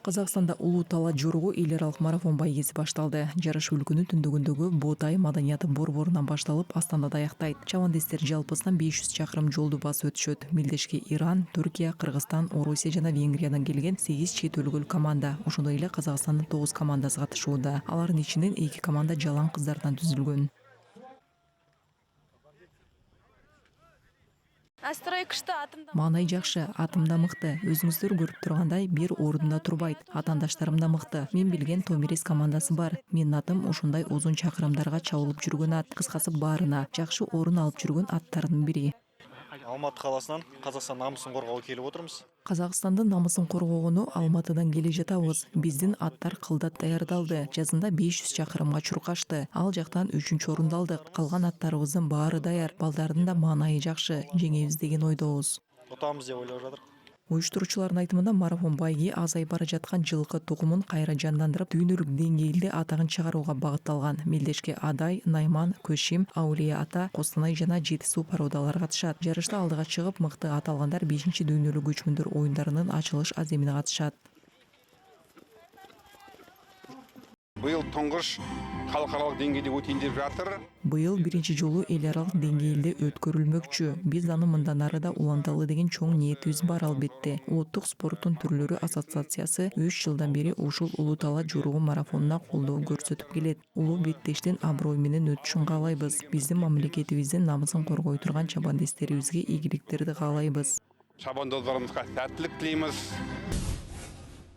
Казакстанда улуу талаа жоругу эл аралык марафон байгеси башталды. Жарыш өлкөнүн түндүгүндөгү Ботай маданияты борборунан башталып, Астанада аяктайт. Чабандестер жалпысынан 500 чакырым жолду басып өтүшөт. Мелдешке Иран, Түркия, Кыргызстан, Орусия жана Венгриядан келген 8 чет өлкөлүк команда. Ошондой эле Казакстандын 9 командасы катышууда. Алардын ичинен 2 команда жалаң кыздардан түзүлгөн. Настрой күчтүү, атымда. Маанай жакшы, атым да мыкты. Өзүңүздөр көрүп тургандай бир орунда турбайт. Атаандаштарым да мыкты. Мен билген Томирис командасы бар. Менин атым ушундай узун чакырымдарга чабылып жүргөн ат. Кыскасы баарына жакшы орун алып жүргөн аттардын бири. Алматы қаласынан Қазақстан намысын қорғауға келіп отырмыз. Казакстандын намысын коргогону Алматыдан келе жатабыз. Биздин аттар кылдат даярдалды. Жазында 500 чакырымга чуркашты. Ал жактан 3-чү орунду алдык. Калган аттарыбыздын баары даяр. Балдардын да маанайы жакшы. Жеңебиз деген ойдобуз. Ұтамыз деп ойлап жатырмыз. Уюштуруучулардын айтымында марафон байги азайып бара жаткан жылкы тукумун кайра жандандырып, дүйнөлүк деңгээлде атагын чыгарууга багытталган. Мелдешке Адай, Найман, Көшим, Аулия ата, Костанай жана Жети суу породалары катышат. Жарышта алдыга чыгып, мыкты ат алгандар 5-чи дүйнөлүк көчмөндөр оюндарынын ачылыш аземине катышат. Быйыл туңгыш халыкаралык деңгээлде өтөйүн деп жатыр. Быйыл биринчи жолу эл аралык деңгээлде өткөрүлмөкчү. Биз аны мындан ары да уланталы деген чоң ниетибиз бар албетте. Улуттук спорттун түрлөрү ассоциациясы 3 жылдан бери ушул улуу талаа жоругу марафонуна колдоо көрсөтүп келет. Улуу беттештин аброй менен өтүшүн каалайбыз. Биздин мамлекетибиздин намысын коргой турган чабандестерибизге ийгиликтерди каалайбыз. Чабандоздарыбызга сәттілік тілейміз.